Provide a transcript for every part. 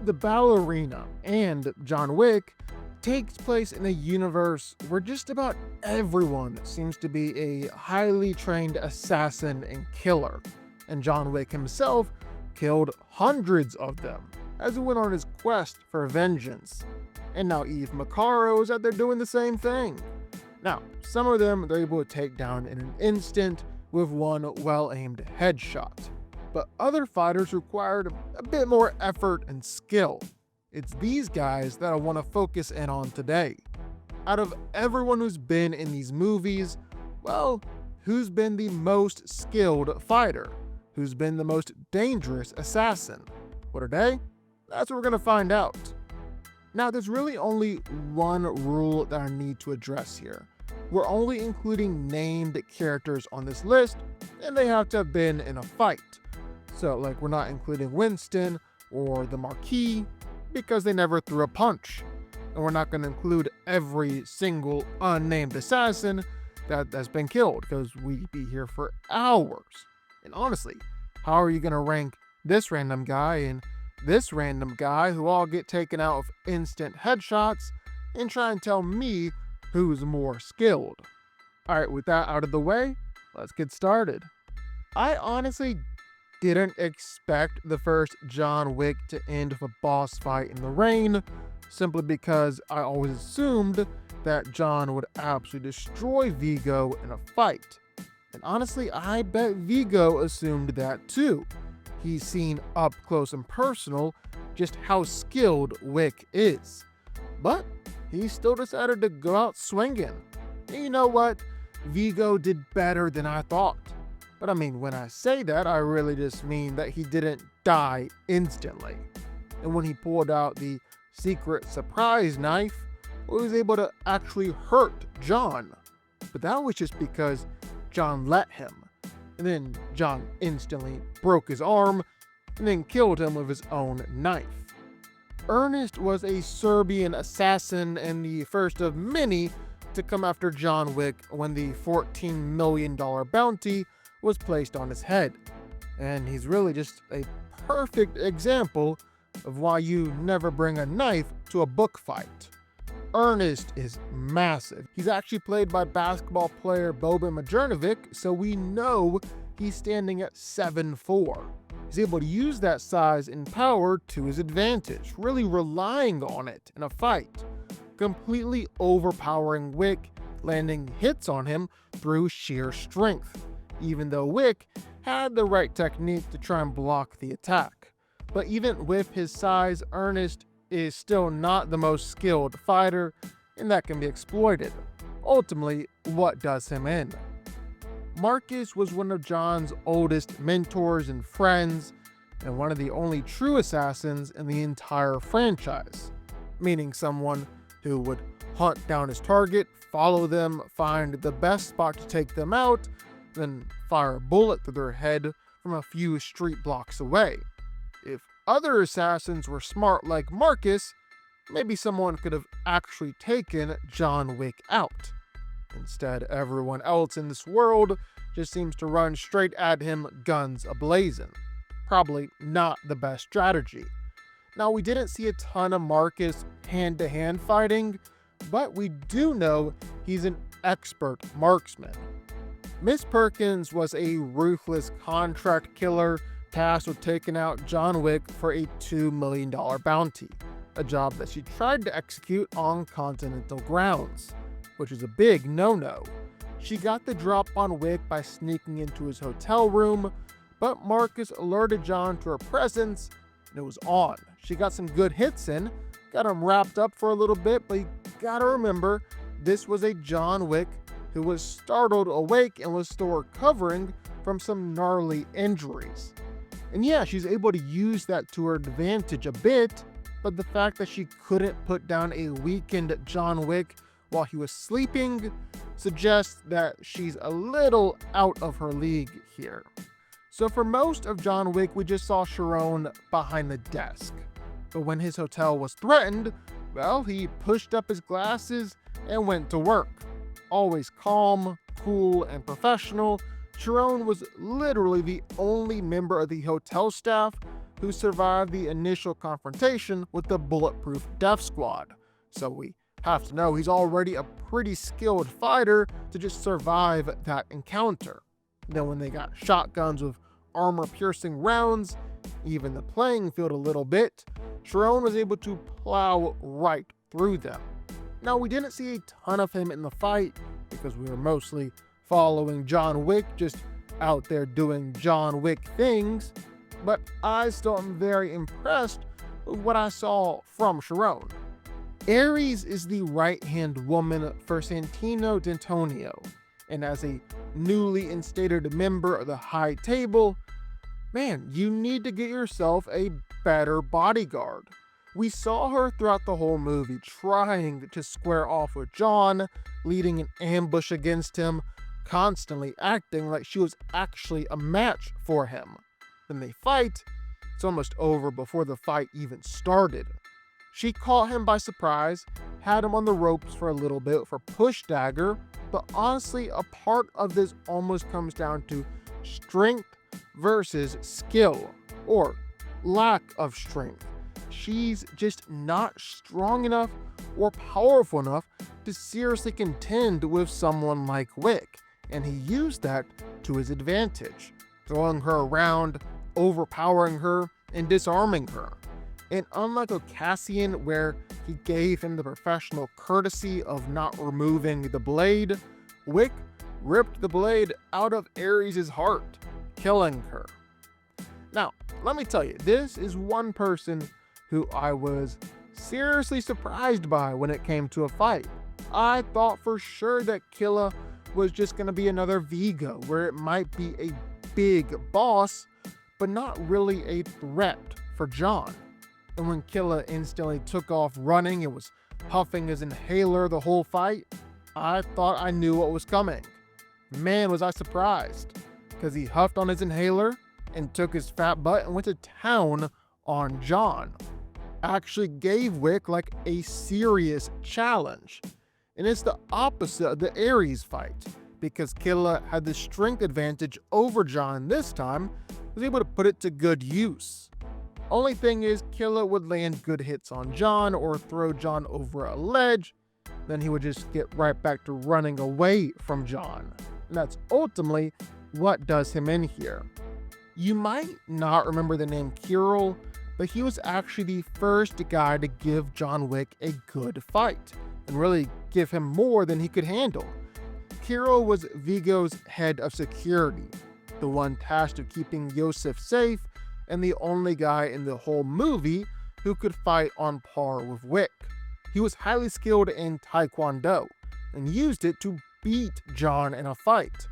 The ballerina and John Wick takes place in a universe where just about everyone seems to be a highly trained assassin and killer, and John Wick himself killed hundreds of them as he went on his quest for vengeance. And now Eve Macaro is out there doing the same thing. Now, some of them they're able to take down in an instant with one well-aimed headshot, but other fighters required a bit more effort and skill. It's these guys that I want to focus in on today. Out of everyone who's been in these movies, well, who's been the most skilled fighter? Who's been the most dangerous assassin? What are they? That's what we're going to find out. Now, there's really only one rule that I need to address here. We're only including named characters on this list, and they have to have been in a fight. So, like, we're not including Winston or the Marquis because they never threw a punch. And we're not going to include every single unnamed assassin that has been killed because we'd be here for hours. And honestly, how are you going to rank this random guy and this random guy who all get taken out with instant headshots and try and tell me who's more skilled? Alright, with that out of the way, let's get started. I honestly didn't expect the first John Wick to end with a boss fight in the rain, simply because I always assumed that John would absolutely destroy Vigo in a fight. And honestly, I bet Vigo assumed that too. He's seen up close and personal just how skilled Wick is. But he still decided to go out swinging. And you know what? Vigo did better than I thought. But I mean, when I say that, I really just mean that he didn't die instantly. And when he pulled out the secret surprise knife, he was able to actually hurt John. But that was just because John let him. And then John instantly broke his arm and then killed him with his own knife. Ernest was a Serbian assassin and the first of many to come after John Wick when the $14 million bounty was placed on his head. And he's really just a perfect example of why you never bring a knife to a book fight. Ernest is massive. He's actually played by basketball player Boban Marjanovic, so we know he's standing at 7'4". He's able to use that size and power to his advantage, really relying on it in a fight, completely overpowering Wick, landing hits on him through sheer strength, even though Wick had the right technique to try and block the attack. But even with his size, Ernest is still not the most skilled fighter, and that can be exploited. Ultimately, what does him in? Marcus was one of John's oldest mentors and friends, and one of the only true assassins in the entire franchise, meaning someone who would hunt down his target, follow them, find the best spot to take them out, then fire a bullet through their head from a few street blocks away. If other assassins were smart like Marcus, maybe someone could have actually taken John Wick out. Instead, everyone else in this world just seems to run straight at him, guns ablazing. Probably not the best strategy. Now, we didn't see a ton of Marcus hand-to-hand fighting, but we do know he's an expert marksman. Miss Perkins was a ruthless contract killer tasked with taking out John Wick for a $2 million bounty, a job that she tried to execute on continental grounds, which is a big no-no. She got the drop on Wick by sneaking into his hotel room, but Marcus alerted John to her presence, and it was on. She got some good hits in, got him wrapped up for a little bit, but you gotta remember, this was a John Wick who was startled awake and was still recovering from some gnarly injuries. And yeah, she's able to use that to her advantage a bit, but the fact that she couldn't put down a weakened John Wick while he was sleeping suggests that she's a little out of her league here. So for most of John Wick, we just saw Chiron behind the desk. But when his hotel was threatened, well, he pushed up his glasses and went to work. Always calm, cool, and professional, Chiron was literally the only member of the hotel staff who survived the initial confrontation with the bulletproof Death Squad. So we have to know he's already a pretty skilled fighter to just survive that encounter. Then when they got shotguns with armor-piercing rounds, even the playing field a little bit, Chiron was able to plow right through them. Now, we didn't see a ton of him in the fight because we were mostly following John Wick, just out there doing John Wick things, but I still am very impressed with what I saw from Chiron. Aries is the right-hand woman for Santino D'Antonio, and as a newly instated member of the High Table, man, you need to get yourself a better bodyguard. We saw her throughout the whole movie trying to square off with John, leading an ambush against him, constantly acting like she was actually a match for him. Then they fight, it's almost over before the fight even started. She caught him by surprise, had him on the ropes for a little bit for push dagger, but honestly, a part of this almost comes down to strength versus skill, or lack of strength. She's just not strong enough or powerful enough to seriously contend with someone like Wick, and he used that to his advantage, throwing her around, overpowering her, and disarming her. And unlike a Cassian, where he gave him the professional courtesy of not removing the blade, Wick ripped the blade out of Aries' heart, killing her. Now, let me tell you, this is one person who I was seriously surprised by when it came to a fight. I thought for sure that Killa was just going to be another Vigo, where it might be a big boss, but not really a threat for John. And when Killa instantly took off running and was huffing his inhaler the whole fight, I thought I knew what was coming. Man, was I surprised, because he huffed on his inhaler and took his fat butt and went to town on John. Actually gave Wick like a serious challenge. And it's the opposite of the Aries fight, because Killa had the strength advantage over John this time, was able to put it to good use. Only thing is, Killa would land good hits on John or throw John over a ledge, then he would just get right back to running away from John. And that's ultimately what does him in here. You might not remember the name Kroll, but he was actually the first guy to give John Wick a good fight, and really give him more than he could handle. Kroll was Vigo's head of security, the one tasked with keeping Yosef safe, and the only guy in the whole movie who could fight on par with Wick. He was highly skilled in Taekwondo, and used it to beat John in a fight.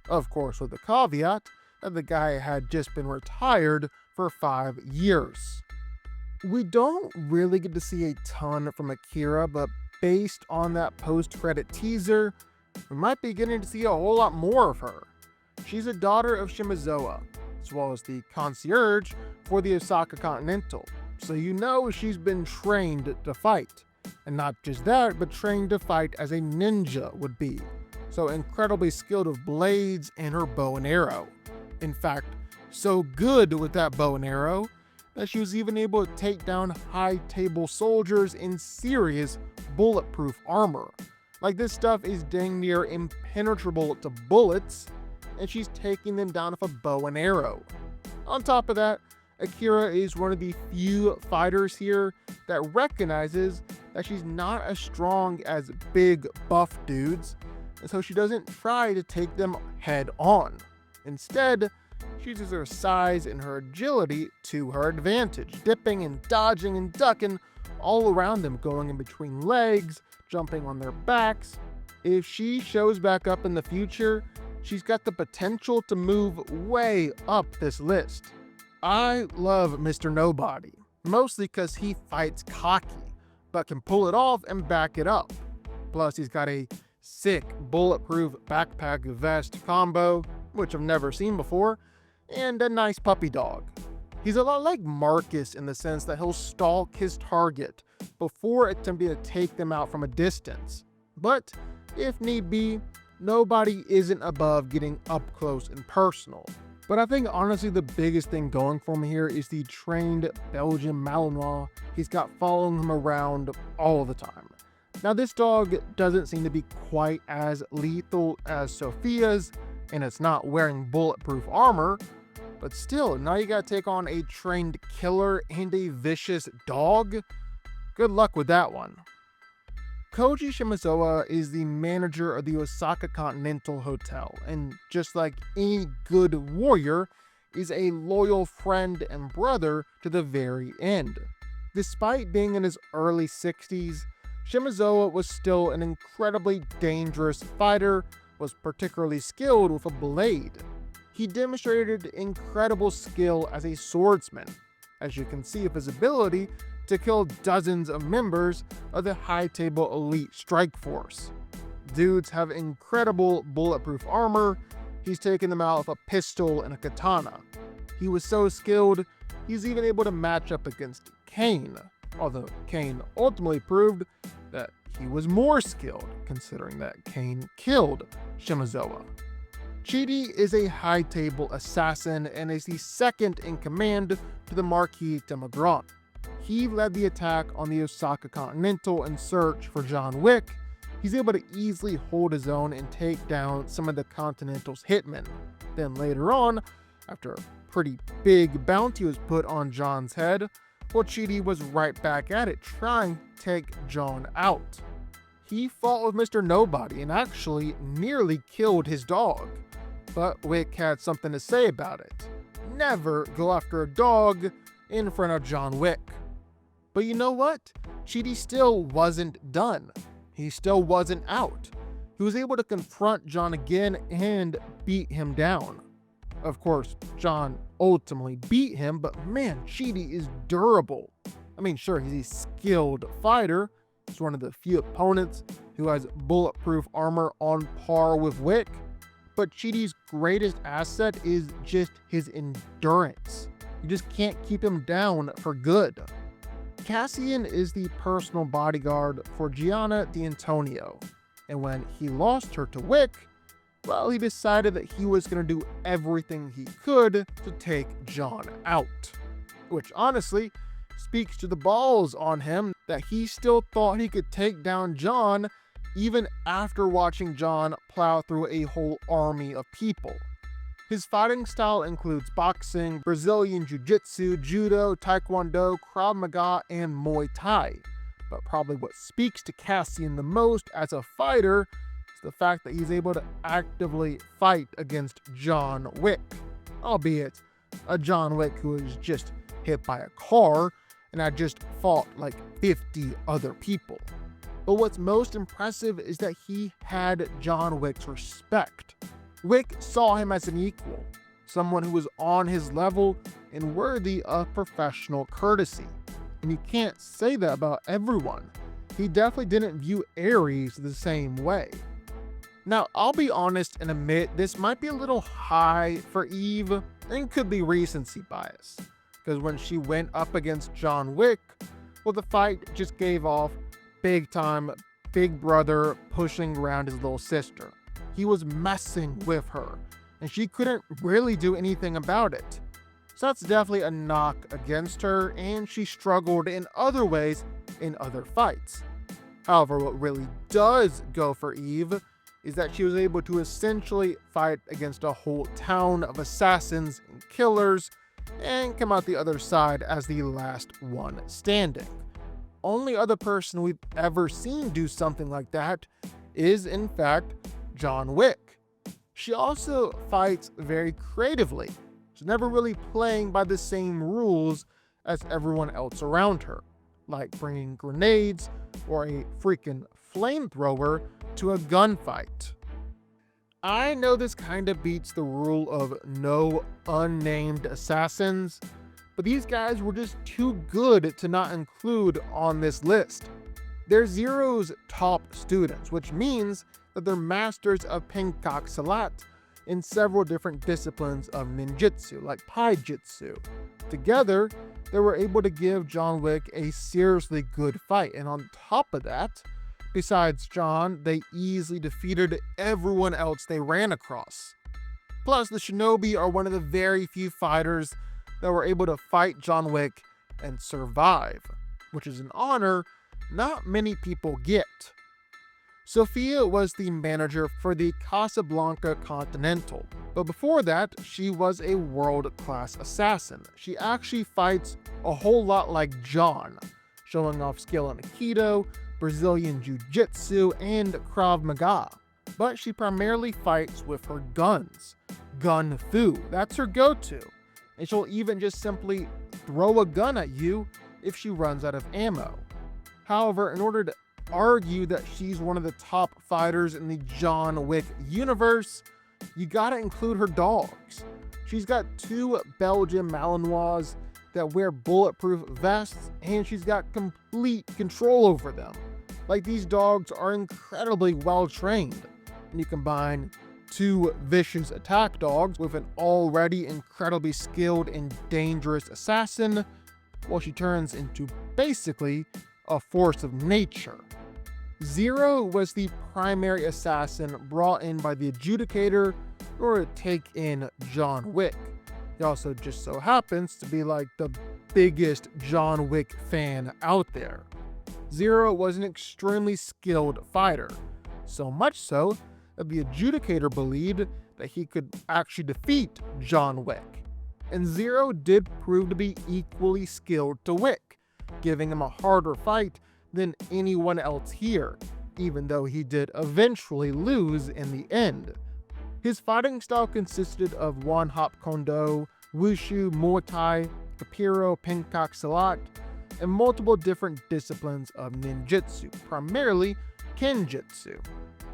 Of course, with the caveat that the guy had just been retired for 5 years. We don't really get to see a ton from Akira, but based on that post-credit teaser, we might be getting to see a whole lot more of her. She's a daughter of Shimizuwa, as well as the concierge for the Osaka Continental, so you know she's been trained to fight. And not just that, but trained to fight as a ninja would be. So incredibly skilled with blades and her bow and arrow. In fact, so good with that bow and arrow that she was even able to take down High Table soldiers in serious bulletproof armor. Like, this stuff is dang near impenetrable to bullets, and she's taking them down with a bow and arrow. On top of that, Akira is one of the few fighters here that recognizes that she's not as strong as big buff dudes, and so she doesn't try to take them head on. Instead, she uses her size and her agility to her advantage, dipping and dodging and ducking all around them, going in between legs, jumping on their backs. If she shows back up in the future, she's got the potential to move way up this list. I love Mr. Nobody, mostly because he fights cocky, but can pull it off and back it up. Plus, he's got a sick bulletproof backpack vest combo, which I've never seen before, and a nice puppy dog. He's a lot like Marcus in the sense that he'll stalk his target before attempting to take them out from a distance. But, if need be, Nobody isn't above getting up close and personal. But I think honestly the biggest thing going for him here is the trained Belgian Malinois he's got following him around all the time. Now this dog doesn't seem to be quite as lethal as Sophia's, and it's not wearing bulletproof armor, but still, now you gotta take on a trained killer and a vicious dog? Good luck with that one. Koji Shimizuwa is the manager of the Osaka Continental Hotel, and just like any good warrior, is a loyal friend and brother to the very end. Despite being in his early 60s, Shimizuwa was still an incredibly dangerous fighter, was particularly skilled with a blade. He demonstrated incredible skill as a swordsman, as you can see with his ability to kill dozens of members of the High Table Elite Strike Force. Dudes have incredible bulletproof armor. He's taken them out with a pistol and a katana. He was so skilled, he's even able to match up against Kane, although Kane ultimately proved that he was more skilled, considering that Kane killed Shimizuwa. Chidi is a high table assassin and is the second in command to the Marquis de Magrand. He led the attack on the Osaka Continental in search for John Wick. He's able to easily hold his own and take down some of the Continental's hitmen. Then later on, after a pretty big bounty was put on John's head, well, Chidi was right back at it, trying to take John out. He fought with Mr. Nobody and actually nearly killed his dog. But Wick had something to say about it. Never go after a dog in front of John Wick. But you know what? Chidi still wasn't done. He still wasn't out. He was able to confront John again and beat him down. Of course, John ultimately beat him, but man, Chidi is durable. I mean, sure, he's a skilled fighter. He's one of the few opponents who has bulletproof armor on par with Wick. But Chidi's greatest asset is just his endurance. You just can't keep him down for good. Cassian is the personal bodyguard for Gianna D'Antonio, and when he lost her to Wick, well, he decided that he was going to do everything he could to take John out. Which honestly speaks to the balls on him that he still thought he could take down John even after watching John plow through a whole army of people. His fighting style includes boxing, Brazilian Jiu-Jitsu, Judo, Taekwondo, Krav Maga, and Muay Thai. But probably what speaks to Cassian the most as a fighter is the fact that he's able to actively fight against John Wick. Albeit a John Wick who was just hit by a car and had just fought like 50 other people. But what's most impressive is that he had John Wick's respect. Wick saw him as an equal, someone who was on his level and worthy of professional courtesy. And you can't say that about everyone. He definitely didn't view Aries the same way. Now, I'll be honest and admit this might be a little high for Eve, and could be recency bias. Because when she went up against John Wick, well, the fight just gave off big time big brother pushing around his little sister. He was messing with her, and she couldn't really do anything about it. So that's definitely a knock against her, and she struggled in other ways in other fights. However, what really does go for Eve is that she was able to essentially fight against a whole town of assassins and killers, and come out the other side as the last one standing. Only other person we've ever seen do something like that is, in fact, John Wick. She also fights very creatively. She's never really playing by the same rules as everyone else around her, like bringing grenades or a freaking flamethrower to a gunfight. I know this kinda beats the rule of no unnamed assassins, but these guys were just too good to not include on this list. They're Zero's top students, which means that they're masters of Penkak Salat in several different disciplines of ninjutsu, like Pai-Jitsu. Together, they were able to give John Wick a seriously good fight, and on top of that, besides John, they easily defeated everyone else they ran across. Plus, the Shinobi are one of the very few fighters that were able to fight John Wick and survive, which is an honor not many people get. Sophia was the manager for the Casablanca Continental, but before that, she was a world-class assassin. She actually fights a whole lot like John, showing off skill in Aikido, Brazilian Jiu-Jitsu, and Krav Maga. But she primarily fights with her guns. Gun Fu, that's her go-to. And she'll even just simply throw a gun at you if she runs out of ammo. However, in order to argue that she's one of the top fighters in the John Wick universe, you gotta include her dogs. She's got 2 Belgian Malinois that wear bulletproof vests, and she's got complete control over them. Like, these dogs are incredibly well trained, and you combine 2 vicious attack dogs with an already incredibly skilled and dangerous assassin, well, she turns into basically a force of nature. Zero was the primary assassin brought in by the Adjudicator in order to take in John Wick. He also just so happens to be like the biggest John Wick fan out there. Zero was an extremely skilled fighter, so much so that the Adjudicator believed that he could actually defeat John Wick. And Zero did prove to be equally skilled to Wick, giving him a harder fight than anyone else here, even though he did eventually lose in the end. His fighting style consisted of one-hop kondo, wushu, muay thai, kapiro, pencak silat, and multiple different disciplines of ninjutsu, primarily kenjutsu.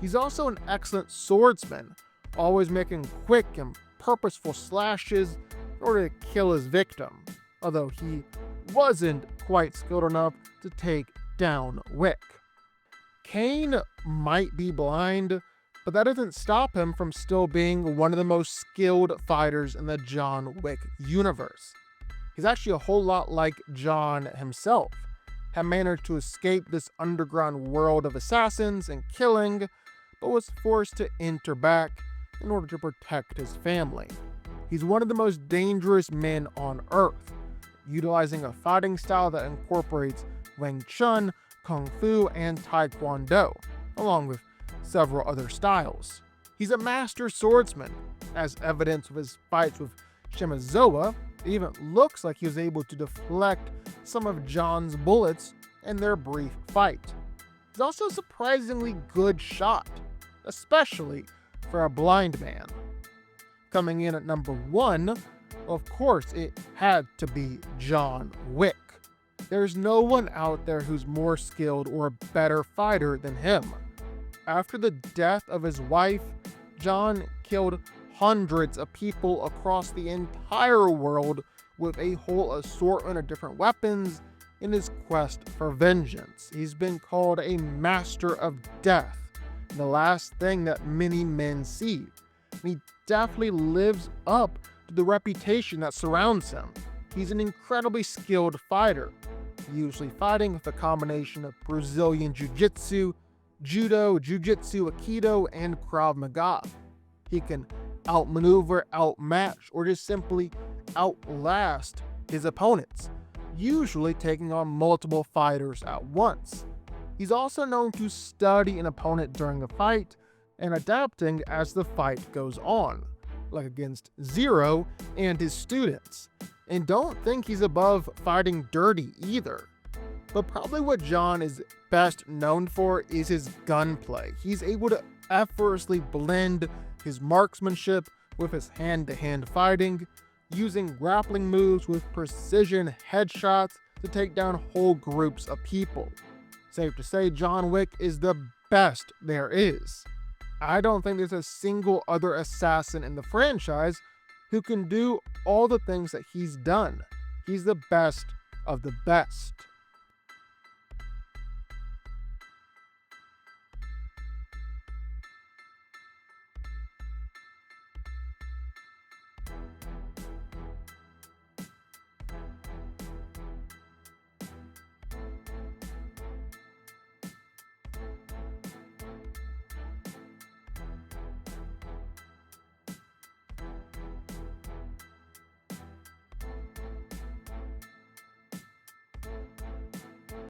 He's also an excellent swordsman, always making quick and purposeful slashes in order to kill his victim, although he wasn't quite skilled enough to take down Wick. Kane might be blind, but that doesn't stop him from still being one of the most skilled fighters in the John Wick universe. He's actually a whole lot like John himself, had managed to escape this underground world of assassins and killing, but was forced to enter back in order to protect his family. He's one of the most dangerous men on Earth, utilizing a fighting style that incorporates Wing Chun, Kung Fu, and Taekwondo, along with several other styles. He's a master swordsman, as evidenced with his fights with Shimizuwa. It even looks like he was able to deflect some of John's bullets in their brief fight. He's also a surprisingly good shot, especially for a blind man. Coming in at number 1, of course, it had to be John Wick. There's no one out there who's more skilled or a better fighter than him. After the death of his wife, John killed hundreds of people across the entire world with a whole assortment of different weapons in his quest for vengeance. He's been called a master of death, the last thing that many men see. And he definitely lives up to the reputation that surrounds him. He's an incredibly skilled fighter, usually fighting with a combination of Brazilian Jiu-Jitsu, Judo, Jiu-Jitsu, Aikido, and Krav Maga. He can outmaneuver, outmatch, or just simply outlast his opponents, usually taking on multiple fighters at once. He's also known to study an opponent during the fight and adapting as the fight goes on, like against Zero and his students. And don't think he's above fighting dirty either. But probably what John is best known for is his gunplay. He's able to effortlessly blend his marksmanship with his hand-to-hand fighting, using grappling moves with precision headshots to take down whole groups of people. Safe to say, John Wick is the best there is. I don't think there's a single other assassin in the franchise who can do all the things that he's done. He's the best of the best.